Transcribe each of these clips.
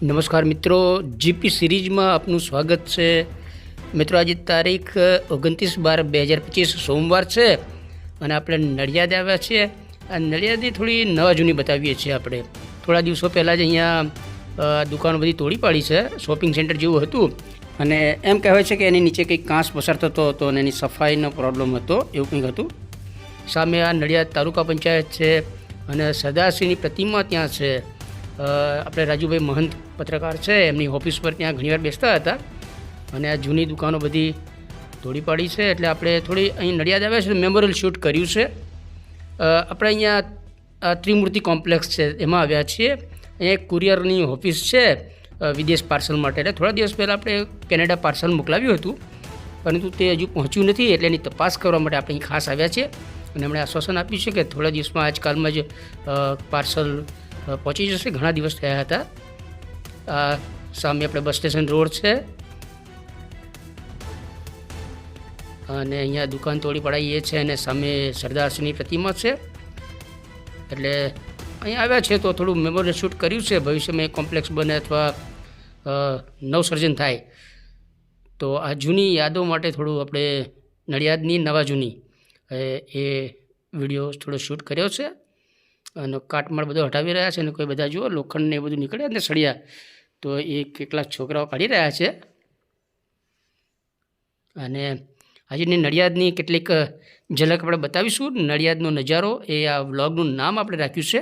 નમસ્કાર મિત્રો, જીપી સિરીઝમાં આપનું સ્વાગત છે. મિત્રો, આજે તારીખ 29/12/2025 સોમવાર છે અને આપણે નડિયાદ આવ્યા છીએ. આ નડિયાદની થોડી નવા જૂની બતાવીએ છીએ. આપણે થોડા દિવસો પહેલાં જ અહીંયા દુકાનો બધી તોડી પાડી છે. શોપિંગ સેન્ટર જેવું હતું અને એમ કહેવાય છે કે એની નીચે કંઈક કાંસ પસાર થતો હતો અને એની સફાઈનો પ્રોબ્લેમ હતો, એવું કંઈક હતું. સામે આ નડિયાદ તાલુકા પંચાયત છે અને સરદારશ્રીની પ્રતિમા ત્યાં છે. આપણે રાજુભાઈ મહંત પત્રકાર છે, એમની ઓફિસ પર ત્યાં ઘણીવાર બેસતા હતા અને આ જૂની દુકાનો બધી તોડી પાડી છે. એટલે આપણે થોડી અહીં નડિયાદ આવ્યા છે, મેમોરિયલ શૂટ કર્યું છે. આપણે અહીંયા ત્રિમૂર્તિ કોમ્પ્લેક્સ છે એમાં આવ્યા છીએ. અહીંયા એક કુરિયરની ઓફિસ છે વિદેશ પાર્સલ માટે. એટલે થોડા દિવસ પહેલાં આપણે કેનેડા પાર્સલ મોકલાવ્યું હતું, પરંતુ તે હજુ પહોંચ્યું નથી. એટલે એની તપાસ કરવા માટે આપણે અહીં ખાસ આવ્યા છીએ અને એમણે આશ્વાસન આપ્યું છે કે થોડા દિવસમાં આજકાલમાં જ પાર્સલ પહોંચી જશે. ઘણા દિવસ થયા હતા. સામે આપણે બસ સ્ટેશન રોડ છે અને અહીંયા દુકાન તોડી પડાઈ એ છે અને સામે સરદારશ્રીની પ્રતિમા છે. એટલે અહીંયા આવ્યા છે તો થોડું મેમોરિયલ શૂટ કર્યું છે. ભવિષ્યમાં કોમ્પ્લેક્સ બને અથવા નવસર્જન થાય તો આ જૂની યાદો માટે થોડું આપણે નડિયાદની નવા જૂની એ વિડીયો થોડો શૂટ કર્યો છે. અને કાટમાળ બધો હટાવી રહ્યા છે અને કોઈ બધા જુઓ લોખંડને એ બધું નીકળે અને સળિયા તો એ કેટલાક છોકરાઓ કાઢી રહ્યા છે. અને આજની નડિયાદની કેટલીક ઝલક આપણે બતાવીશું. નડિયાદનો નજારો એ આ વ્લોગનું નામ આપણે રાખ્યું છે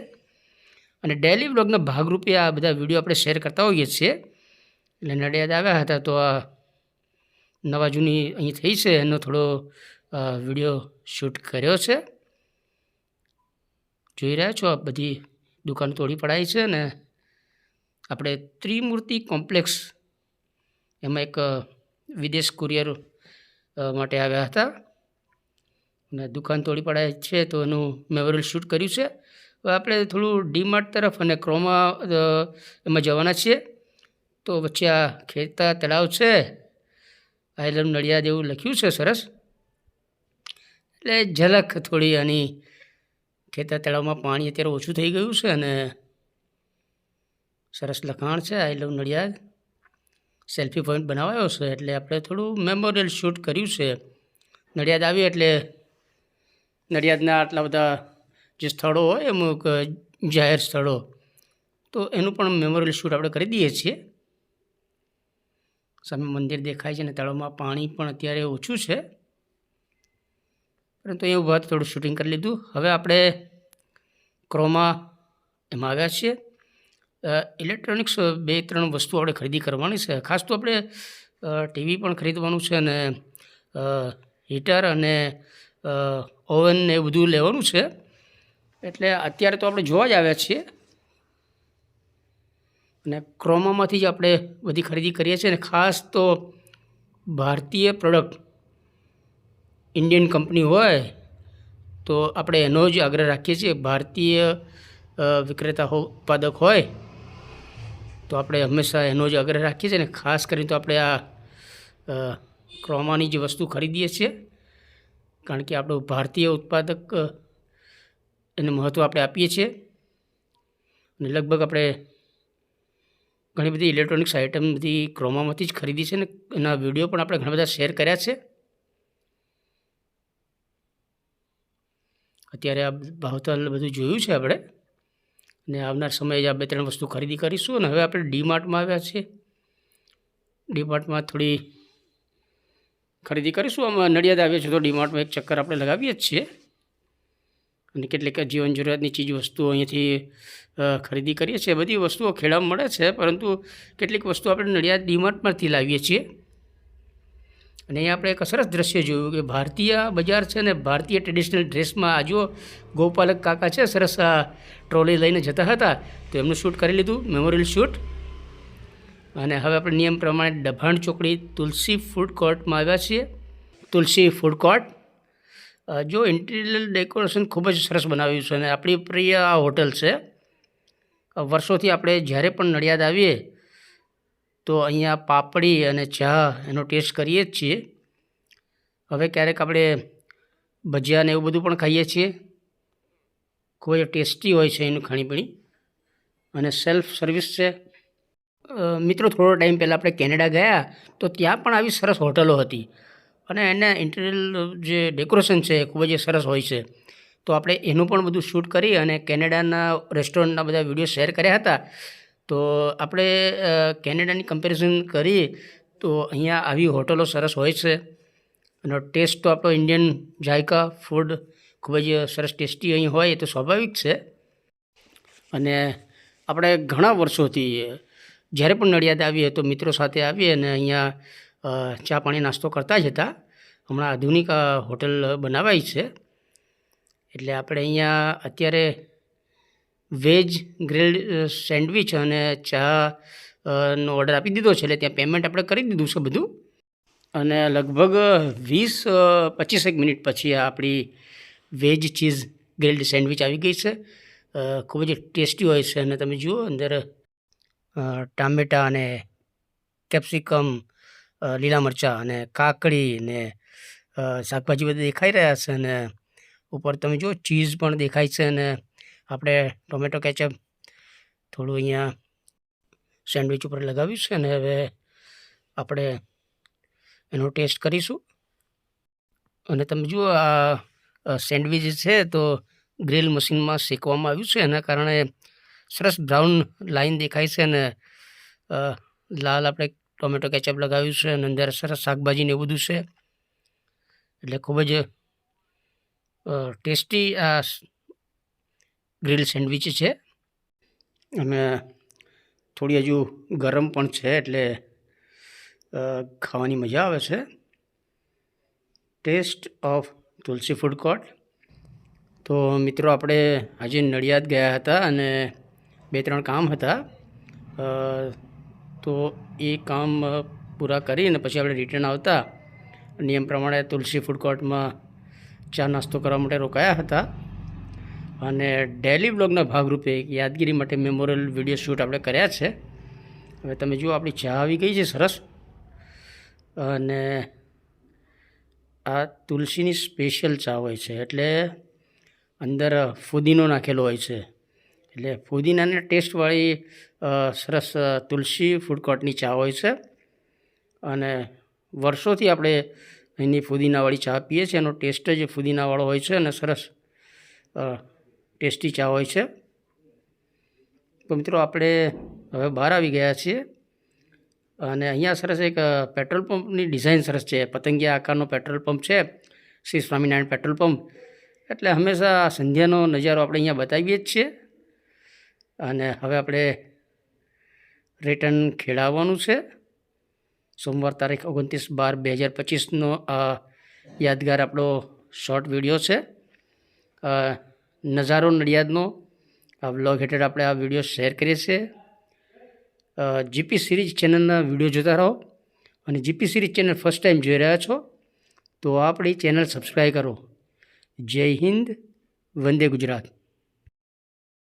અને ડેલી વ્લોગના ભાગરૂપે આ બધા વિડીયો આપણે શેર કરતા હોઈએ છીએ. એટલે નડિયાદ આવ્યા હતા તો આ નવા જૂની અહીં થઈ છે એનો થોડો વિડીયો શૂટ કર્યો છે. જોઈ રહ્યા છો, આ બધી દુકાન તોડી પડાઈ છે ને આપણે ત્રિમૂર્તિ કોમ્પ્લેક્સ એમાં એક વિદેશ કુરિયર માટે આવ્યા હતા અને દુકાન તોડી પડાય છે તો એનું મેમોરિયલ શૂટ કર્યું છે. હવે આપણે થોડું ડીમાર્ટ તરફ અને ક્રોમા એમાં જવાના છીએ. તો વચ્ચે આ ખેતા તળાવ છે, આઈ લવ નડિયાદ એવું લખ્યું છે સરસ. એટલે ઝલક થોડી આની ખેતર તળાવમાં પાણી અત્યારે ઓછું થઈ ગયું છે અને સરસ લખાણ છે આઈ લવ નડિયાદ. સેલ્ફી પોઈન્ટ બનાવાયો છે એટલે આપણે થોડું મેમોરિયલ શૂટ કર્યું છે. નડિયાદ આવીએ એટલે નડિયાદના આટલા બધા જે સ્થળો હોય અમુક જાહેર સ્થળો તો એનું પણ મેમોરિયલ શૂટ આપણે કરી દઈએ છીએ. સામે મંદિર દેખાય છે અને તળાવમાં પાણી પણ અત્યારે ઓછું છે, પરંતુ એવું વાત થોડું શૂટિંગ કરી લીધું. હવે આપણે ક્રોમા એમાં આવ્યા છીએ. ઇલેક્ટ્રોનિક્સ 2-3 વસ્તુ આપણે ખરીદી કરવાની છે. ખાસ તો આપણે ટીવી પણ ખરીદવાનું છે અને હીટર અને ઓવન ને એ બધું લેવાનું છે. એટલે અત્યારે તો આપણે જોવા જ આવ્યા છીએ અને ક્રોમામાંથી જ આપણે બધી ખરીદી કરીએ છીએ. અને ખાસ તો ભારતીય પ્રોડક્ટ ઇન્ડિયન કંપની હોય તો આપણે એનો જ આગ્રહ રાખીએ છીએ. ભારતીય વિક્રેતા ઉત્પાદક હોય તો આપણે હંમેશા એનો જ આગ્રહ રાખીએ છીએ. અને ખાસ કરીને તો આપણે આ ક્રોમાની જે વસ્તુ ખરીદીએ છીએ કારણ કે આપણું ભારતીય ઉત્પાદક એને મહત્ત્વ આપણે આપીએ છીએ. અને લગભગ આપણે ઘણી બધી ઇલેક્ટ્રોનિક્સ આઇટમ બધી ક્રોમામાંથી જ ખરીદી છે ને એના વિડીયો પણ આપણે ઘણા બધા શેર કર્યા છે. અત્યારે આ ભાવતાલ બધું જોયું છે આપણે અને આવનાર સમયે આ 2-3 વસ્તુ ખરીદી કરીશું. અને હવે આપણે ડીમાર્ટમાં આવ્યા છીએ. ડીમાર્ટમાં થોડી ખરીદી કરીશું. આમાં નડિયાદ આવીએ છીએ તો ડીમાર્ટમાં એક ચક્કર આપણે લગાવીએ જ છીએ અને કેટલીક જીવન જરૂરિયાતની ચીજ વસ્તુઓ અહીંયાથી ખરીદી કરીએ છીએ. બધી વસ્તુઓ ખેડામાં મળે છે, પરંતુ કેટલીક વસ્તુ આપણે નડિયાદ ડીમાર્ટમાંથી લાવીએ છીએ. અને અહીંયા આપણે એક સરસ દ્રશ્ય જોયું કે ભારતીય બજાર છે અને ભારતીય ટ્રેડિશનલ ડ્રેસમાં આ જો ગોપાલક કાકા છે સરસ આ ટ્રોલી લઈને જતા હતા તો એમનું શૂટ કરી લીધું, મેમોરિયલ શૂટ. અને હવે આપણે નિયમ પ્રમાણે દભાણ ચોકડી તુલસી ફૂડ કોર્ટમાં આવ્યા છીએ. તુલસી ફૂડ કોર્ટ જો ઇન્ટિરિયર ડેકોરેશન ખૂબ જ સરસ બનાવ્યું છે અને આપણી પ્રિય આ હોટલ છે. વર્ષોથી આપણે જ્યારે પણ નડિયાદ આવીએ તો અહીંયા પાપડી અને ચા એનો ટેસ્ટ કરીએ જ છીએ. હવે ક્યારેક આપણે ભજીયા ને એવું બધું પણ ખાઈએ છીએ. ખૂબ જ ટેસ્ટી હોય છે એનું ખાણીપીણી અને સેલ્ફ સર્વિસ છે. મિત્રો થોડો ટાઈમ પહેલાં આપણે કેનેડા ગયા તો ત્યાં પણ આવી સરસ હોટલો હતી અને એના ઇન્ટિરિયર જે ડેકોરેશન છે એ ખૂબ જ સરસ હોય છે. તો આપણે એનું પણ બધું શૂટ કરી અને કેનેડાના રેસ્ટોરન્ટના બધા વિડીયો શેર કર્યા હતા. તો આપણે કેનેડાની કમ્પેરિઝન કરી તો અહીંયા આવી હોટલો સરસ હોય છે અને ટેસ્ટ તો આપણો ઇન્ડિયન જાયકા ફૂડ ખૂબ જ સરસ ટેસ્ટી અહીં હોય એ તો સ્વાભાવિક છે. અને આપણે ઘણા વર્ષોથી જ્યારે પણ નડિયાદ આવીએ તો મિત્રો સાથે આવીએ અને અહીંયા ચા પાણી નાસ્તો કરતા જ હતા. હમણાં આધુનિક હોટલ બનાવાઈ છે એટલે આપણે અહીંયા અત્યારે વેજ ગ્રીલ્ડ સેન્ડવિચ અને ચા નો ઓર્ડર આપી દીધો છે. એટલે ત્યાં પેમેન્ટ આપણે કરી દીધું છે બધું અને લગભગ 20-25 મિનિટ પછી આપણી વેજ ચીઝ ગ્રીલ્ડ સેન્ડવિચ આવી ગઈ છે. ખૂબ જ ટેસ્ટી હોય છે અને તમે જુઓ અંદર ટામેટાં અને કેપ્સિકમ, લીલા મરચાં અને કાકડી ને શાકભાજી બધું દેખાઈ રહ્યા છે અને ઉપર તમે જુઓ ચીઝ પણ દેખાય છે અને આપણે ટોમેટો કેચઅપ થોડું અહીંયા સેન્ડવિચ ઉપર લગાવ્યું છે અને હવે આપણે એનો ટેસ્ટ કરીશું. અને તમે જુઓ આ સેન્ડવિચ છે તો ગ્રીલ મશીનમાં શેકવામાં આવ્યું છે એના કારણે સરસ બ્રાઉન લાઈન દેખાય છે અને લાલ આપણે ટોમેટો કેચઅપ લગાવ્યું છે અને અંદર સરસ શાકભાજીને એવું બધું છે એટલે ખૂબ જ ટેસ્ટી આ ગ્રીલ સેન્ડવિચ છે અને થોડી હજુ ગરમ પણ છે એટલે ખાવાની મજા આવે છે. Taste of Tulsi food court. તો મિત્રો આપણે આજે નડિયાદ ગયા હતા અને 2-3 કામ હતા તો એ કામ પૂરા કરીને પછી આપણે રિટર્ન આવતા નિયમ પ્રમાણે તુલસી ફૂડ કોર્ટમાં ચા નાસ્તો કરવા માટે રોકાયા હતા અને ડેલી બ્લોગના ભાગરૂપે યાદગીરી માટે મેમોરિયલ વિડીયો શૂટ આપણે કર્યા છે. હવે તમે જુઓ આપણી ચા આવી ગઈ છે સરસ અને આ તુલસીની સ્પેશિયલ ચા હોય છે એટલે અંદર ફુદીનો નાખેલો હોય છે એટલે ફુદીનાને ટેસ્ટવાળી સરસ તુલસી ફૂડ કોર્ટની ચા હોય છે અને વર્ષોથી આપણે એની ફુદીનાવાળી ચા પીએ છીએ. એનો ટેસ્ટ જ ફુદીનાવાળો હોય છે અને સરસ ટેસ્ટી ચા હોય છે. તો મિત્રો આપણે હવે બહાર આવી ગયા છીએ અને અહીંયા સરસ એક પેટ્રોલ પંપની ડિઝાઇન સરસ છે. પતંગિયા આકારનો પેટ્રોલ પંપ છે, શ્રી સ્વામિનારાયણ પેટ્રોલ પંપ. એટલે હંમેશા સંધ્યાનો નજારો આપણે અહીંયા બતાવીએ જ છીએ અને હવે આપણે રિટર્ન ખેડાવવાનું છે. સોમવાર તારીખ 29/12/2025નો આ યાદગાર આપણો શોર્ટ વિડીયો છે. નજારો નડિયાદનો આ વ્લોગ હેઠળ આપણે આ વિડીયો શેર કરીએ છીએ. જીપી સિરીઝ ચેનલના વિડીયો જોતા રહો અને GP series channel first time જોઈ રહ્યા છો તો આપણી ચેનલ સબસ્ક્રાઈબ કરો. જય હિન્દ, વંદે ગુજરાત.